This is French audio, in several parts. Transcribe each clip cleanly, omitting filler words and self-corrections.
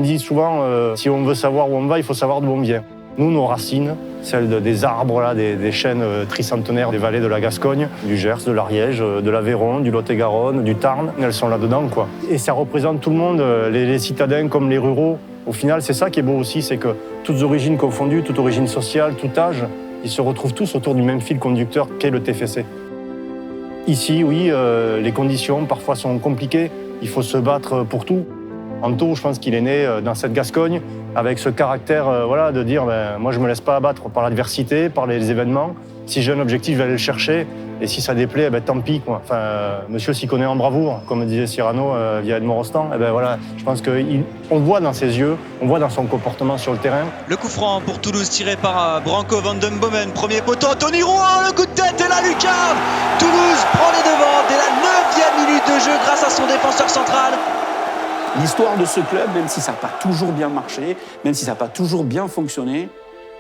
dit souvent, si on veut savoir où on va, il faut savoir d'où on vient. Nous, nos racines, celles des arbres, là, des chênes tricentenaires des vallées de la Gascogne, du Gers, de l'Ariège, de l'Aveyron, du Lot-et-Garonne, du Tarn, elles sont là-dedans, quoi. Et ça représente tout le monde, les citadins comme les ruraux. Au final, c'est ça qui est beau aussi, c'est que toutes origines confondues, toute origine sociale, tout âge, ils se retrouvent tous autour du même fil conducteur qu'est le TFC. Ici, oui, les conditions parfois sont compliquées, il faut se battre pour tout. Anto, je pense qu'il est né dans cette Gascogne avec ce caractère voilà, de dire moi je ne me laisse pas abattre par l'adversité, par les événements. Si j'ai un objectif, je vais aller le chercher. Et si ça déplaît, tant pis, quoi. Enfin, monsieur s'y connaît en bravoure, comme disait Cyrano via Edmond Rostand. Voilà, je pense qu'on voit dans ses yeux, on voit dans son comportement sur le terrain. Le coup franc pour Toulouse tiré par Branco Van Den Bomen. Premier poteau, Anthony Rouen, le coup de tête et la lucarne. Toulouse prend les devants dès la 9e minute de jeu grâce à son défenseur central. L'histoire de ce club, même si ça n'a pas toujours bien marché, même si ça n'a pas toujours bien fonctionné,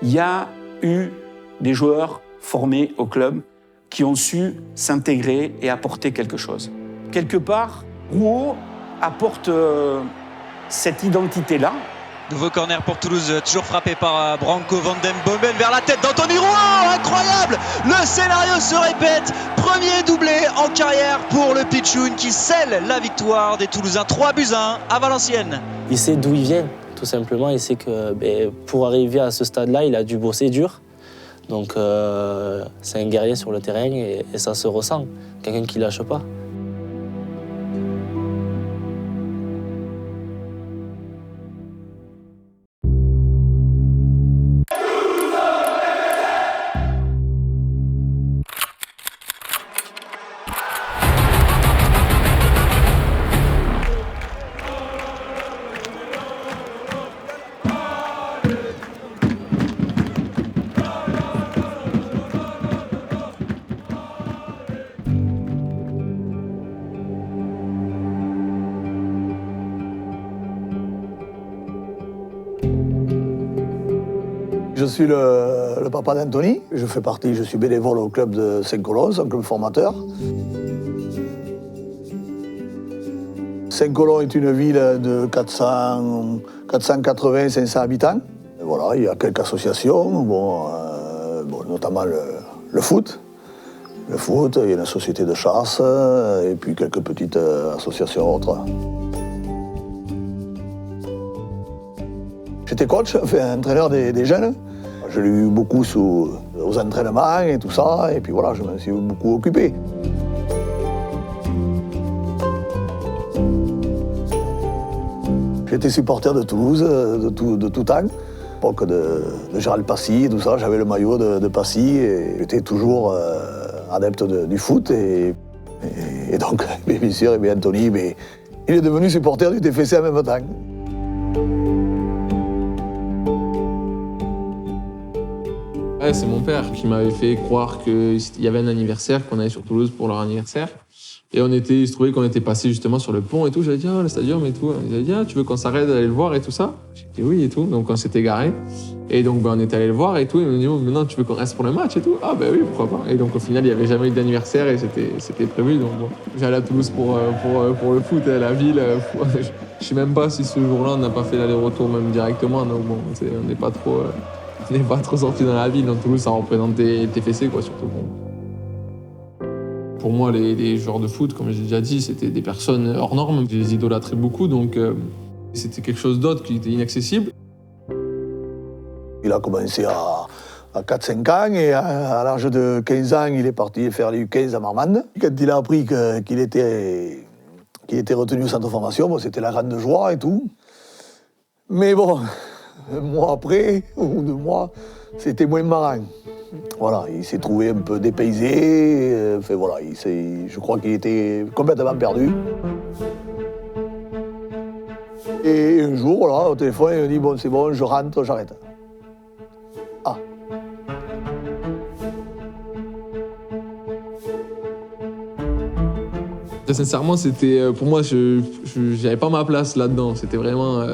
il y a eu des joueurs formés au club qui ont su s'intégrer et apporter quelque chose. Quelque part, Rouault apporte cette identité-là. Nouveau corner pour Toulouse, toujours frappé par Branco Van Den Bomen vers la tête d'Anthony Rouen. Incroyable! Le scénario se répète. Premier doublé en carrière pour le Pitchoun qui scelle la victoire des Toulousains. 3-1 à Valenciennes. Il sait d'où il vient, tout simplement. Il sait que pour arriver à ce stade-là, il a dû bosser dur. Donc c'est un guerrier sur le terrain et ça se ressent. Quelqu'un qui ne lâche pas. Je suis le papa d'Anthony. Je suis bénévole au club de Saint-Colomb, un club formateur. Saint-Colomb est une ville de 480-500 habitants. Et voilà, il y a quelques associations, notamment le foot. Le foot, il y a une société de chasse et puis quelques petites associations autres. J'étais coach, entraîneur des jeunes. Je l'ai eu beaucoup aux entraînements et tout ça, et puis voilà, je me suis beaucoup occupé. J'étais supporter de Toulouse de tout temps. À l'époque de Gérald Passy et tout ça, j'avais le maillot de Passy et j'étais toujours adepte du foot. Et donc, bien sûr, Anthony, il est devenu supporter du TFC en même temps. Ouais, c'est mon père qui m'avait fait croire qu'il y avait un anniversaire, qu'on allait sur Toulouse pour leur anniversaire. Et il se trouvait qu'on était passé justement sur le pont et tout. J'avais dit, le stadium et tout. Il avait dit, tu veux qu'on s'arrête d'aller le voir et tout ça? J'ai dit oui et tout. Donc on s'était garé. Et donc on est allé le voir et tout. Il m'a dit, maintenant tu veux qu'on reste pour le match et tout? Ah oui, pourquoi pas. Et donc au final, il n'y avait jamais eu d'anniversaire et c'était prévu. Donc bon, j'allais à Toulouse pour le foot, la ville. Je sais même pas si ce jour-là, on n'a pas fait l'aller-retour même directement. Donc bon, on n'est pas trop sorti dans la ville. Donc Toulouse, ça représentait TFC, quoi, surtout. Pour moi, les joueurs de foot, comme j'ai déjà dit, c'était des personnes hors normes. Je les idolâtrais beaucoup, donc c'était quelque chose d'autre qui était inaccessible. Il a commencé à 4-5 ans et à l'âge de 15 ans, il est parti faire les U15 à Marmande. Quand il a appris qu'il était retenu au centre de formation, c'était la grande joie et tout. Mais bon, un mois après, ou 2 mois, c'était moins marrant. Voilà, il s'est trouvé un peu dépaysé. Je crois qu'il était complètement perdu. Et un jour, au téléphone, il me dit « Bon, c'est bon, je rentre, j'arrête. » Ah. Sincèrement, c'était pour moi, je n'avais pas ma place là-dedans. C'était vraiment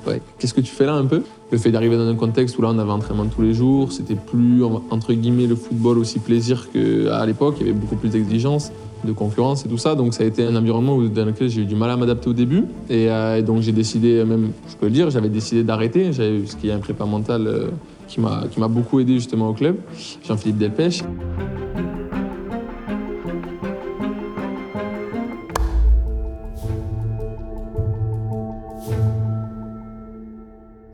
ouais, qu'est-ce que tu fais là un peu? Le fait d'arriver dans un contexte où là on avait entraînement tous les jours, c'était plus entre guillemets le football aussi plaisir qu'à l'époque, il y avait beaucoup plus d'exigences, de concurrence et tout ça, donc ça a été un environnement dans lequel j'ai eu du mal à m'adapter au début et donc j'ai décidé, même je peux le dire, j'avais décidé d'arrêter, j'avais eu ce qui est un prépa mental qui m'a beaucoup aidé justement au club, Jean-Philippe Delpech.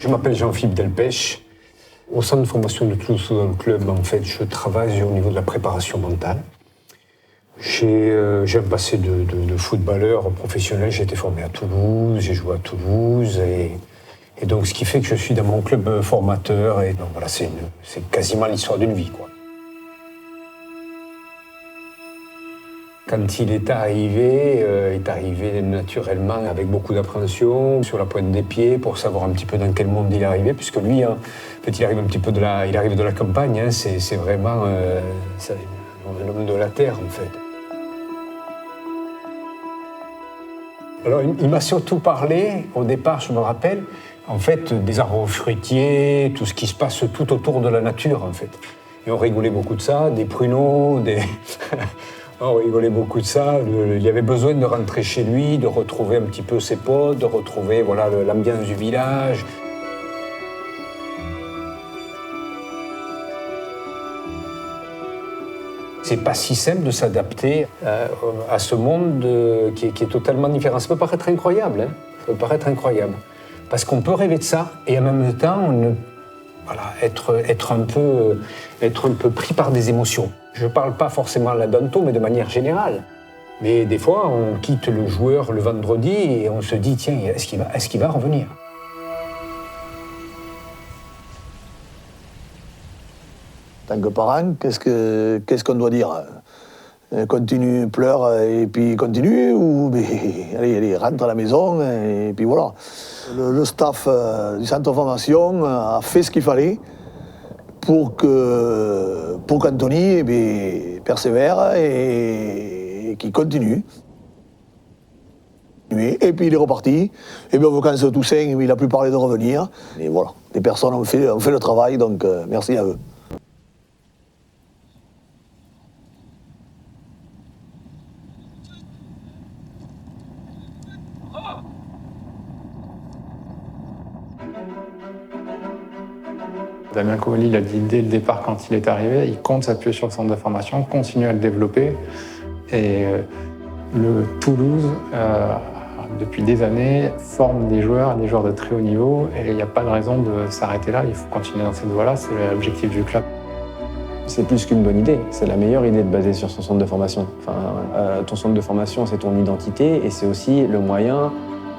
Je m'appelle Jean-Philippe Delpech. Au centre de formation de Toulouse, dans le club, en fait, je travaille au niveau de la préparation mentale. J'ai un passé de footballeur professionnel. J'ai été formé à Toulouse, j'ai joué à Toulouse. Et donc, ce qui fait que je suis dans mon club formateur. Et donc, voilà, c'est quasiment l'histoire d'une vie, quoi. Quand il est arrivé naturellement avec beaucoup d'appréhension, sur la pointe des pieds, pour savoir un petit peu dans quel monde il arrivait, puisque lui, hein, en fait, il arrive un petit peu de la campagne, hein, c'est vraiment l'homme de la terre, en fait. Alors, il m'a surtout parlé, au départ, je me rappelle, en fait, des arbres fruitiers, tout ce qui se passe tout autour de la nature, en fait. Et on rigolait beaucoup de ça, des pruneaux, des... On rigolait beaucoup de ça. Il y avait besoin de rentrer chez lui, de retrouver un petit peu ses potes, de retrouver voilà, l'ambiance du village. C'est pas si simple de s'adapter à ce monde qui est totalement différent. Ça peut paraître incroyable, hein. Ça peut paraître incroyable. Parce qu'on peut rêver de ça et en même temps être un peu pris par des émotions. Je ne parle pas forcément là d'Anto, mais de manière générale. Mais des fois, on quitte le joueur le vendredi et on se dit, tiens, est-ce qu'il va revenir ? En tant que parent, qu'est-ce qu'on doit dire? Continue, pleure et puis continue, ou allez, rentre à la maison et puis voilà. Le staff du centre de formation a fait ce qu'il fallait pour qu'Anthony persévère et qu'il continue. Et puis il est reparti. Et bien, aux vacances de Toussaint, il n'a plus parlé de revenir. Et voilà, les personnes ont fait le travail, donc merci à eux. Damien Comolli l'a dit dès le départ quand il est arrivé, il compte s'appuyer sur le centre de formation, continuer à le développer. Et le Toulouse, depuis des années, forme des joueurs de très haut niveau et il n'y a pas de raison de s'arrêter là, il faut continuer dans cette voie-là, c'est l'objectif du club. C'est plus qu'une bonne idée, c'est la meilleure idée de baser sur son centre de formation. Ton centre de formation, c'est ton identité et c'est aussi le moyen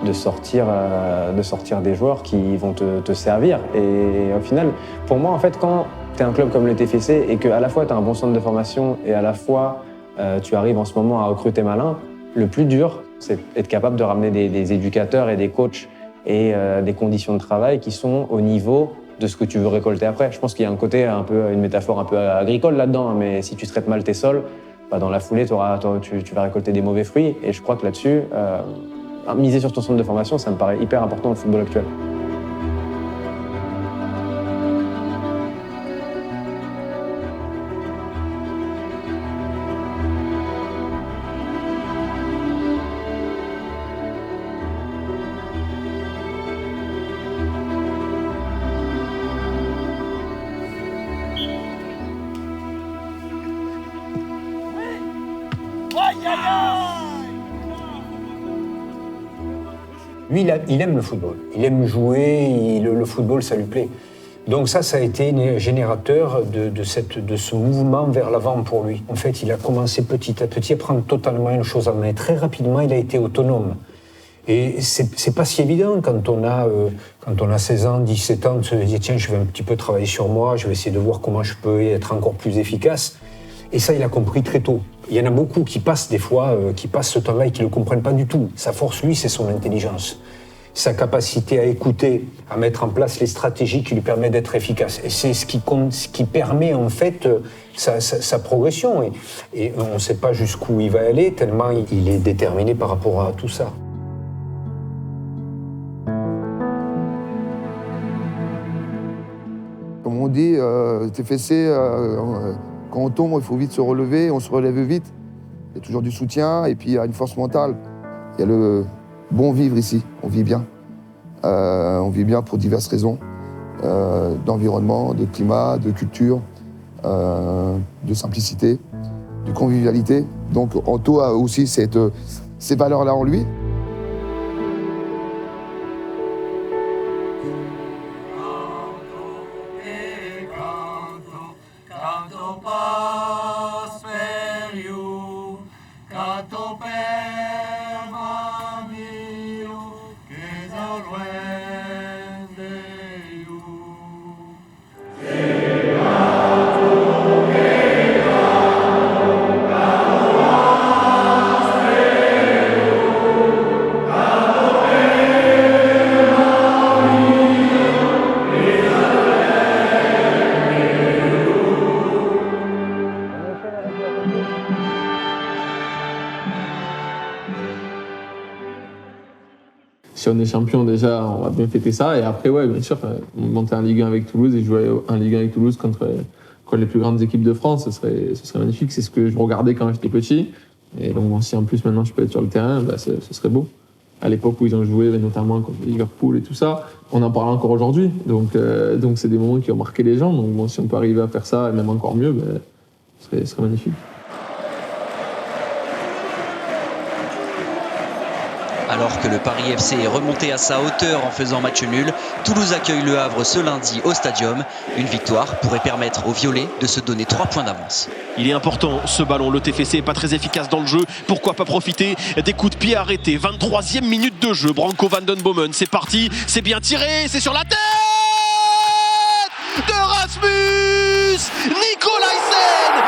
de sortir des joueurs qui vont te servir. Et au final, pour moi, en fait, quand tu es un club comme le TFC et qu'à la fois tu as un bon centre de formation et à la fois tu arrives en ce moment à recruter malin, le plus dur, c'est être capable de ramener des éducateurs et des coachs et des conditions de travail qui sont au niveau de ce que tu veux récolter après. Je pense qu'il y a un côté, une métaphore un peu agricole là-dedans, mais si tu traites mal tes sols, dans la foulée, tu vas récolter des mauvais fruits. Et je crois que là-dessus, miser sur ton centre de formation, ça me paraît hyper important dans le football actuel. Lui, il aime le football. Il aime jouer, le football, ça lui plaît. Donc ça a été générateur de ce mouvement vers l'avant pour lui. En fait, il a commencé petit à petit à prendre totalement une chose en main. Très rapidement, il a été autonome. Et c'est pas si évident quand on a 16 ans, 17 ans, de se dire tiens, je vais un petit peu travailler sur moi, je vais essayer de voir comment je peux être encore plus efficace. Et ça, il a compris très tôt. Il y en a beaucoup qui passent des fois, qui passent ce temps-là et qui ne le comprennent pas du tout. Sa force, lui, c'est son intelligence. Sa capacité à écouter, à mettre en place les stratégies qui lui permettent d'être efficace. Et c'est ce qui permet en fait sa progression. Et on ne sait pas jusqu'où il va aller, tellement il est déterminé par rapport à tout ça. dit, TFC, quand on tombe, il faut vite se relever, on se relève vite. Il y a toujours du soutien et puis il y a une force mentale. Il y a le bon vivre ici, on vit bien. On vit bien pour diverses raisons, d'environnement, de climat, de culture, de simplicité, de convivialité. Donc Anto a aussi ces valeurs-là en lui. Si on est champion, déjà, on va bien fêter ça. Et après, ouais, bien sûr, monter en Ligue 1 avec Toulouse et jouer en Ligue 1 avec Toulouse contre les plus grandes équipes de France, ce serait magnifique. C'est ce que je regardais quand j'étais petit. Et donc, bon, si en plus maintenant je peux être sur le terrain, bah, ce serait beau. À l'époque où ils ont joué, notamment contre Liverpool et tout ça, on en parle encore aujourd'hui. Donc c'est des moments qui ont marqué les gens. Donc bon, si on peut arriver à faire ça, et même encore mieux, bah, ce serait magnifique. Alors que le Paris FC est remonté à sa hauteur en faisant match nul, Toulouse accueille Le Havre ce lundi au Stadium. Une victoire pourrait permettre aux Violets de se donner 3 points d'avance. Il est important ce ballon, le TFC n'est pas très efficace dans le jeu. Pourquoi pas profiter des coups de pied arrêtés. 23e minute de jeu, Branco van den Bomen, c'est parti, c'est bien tiré, c'est sur la tête de Rasmus Nicolaisen.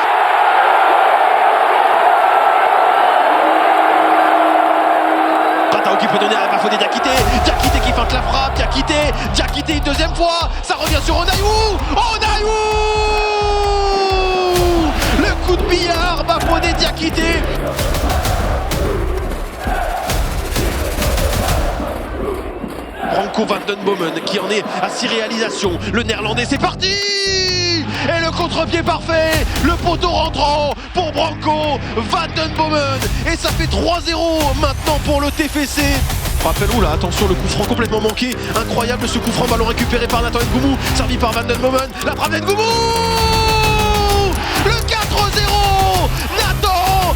Qui peut donner à Bafodé Diakité qui feinte la frappe, Diakité une deuxième fois, ça revient sur Onayou, le coup de billard, Bafodé Diakité. Branco van den Bomen qui en est à 6 réalisations, le néerlandais c'est parti. Et le contre-pied parfait, le poteau rentrant pour Branco van den Bomen. Et ça fait 3-0 maintenant pour le TFC. Rappelons là, attention, le coup franc complètement manqué. Incroyable ce coup franc, ballon récupéré par Nathan Ngoumou, servi par van den Bomen. La frappe d'Ngoumou, le 4-0, Nathan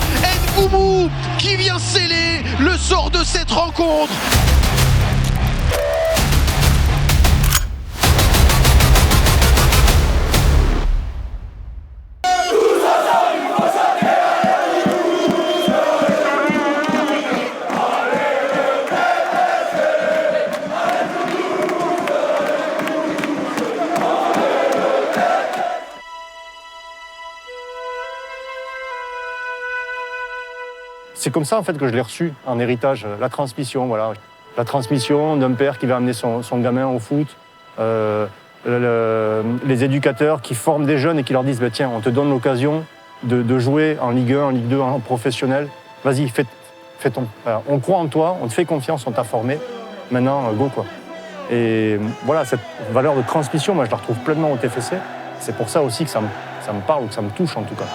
Ngoumou qui vient sceller le sort de cette rencontre. C'est comme ça en fait que je l'ai reçu en héritage, la transmission, voilà. La transmission d'un père qui va amener son gamin au foot, les éducateurs qui forment des jeunes et qui leur disent bah, tiens, on te donne l'occasion de jouer en Ligue 1, en Ligue 2, en professionnel. Vas-y, fais ton. Voilà, on croit en toi, on te fait confiance, on t'a formé. Maintenant, go quoi. Et voilà, cette valeur de transmission, moi je la retrouve pleinement au TFC. C'est pour ça aussi que ça me parle ou que ça me touche en tout cas.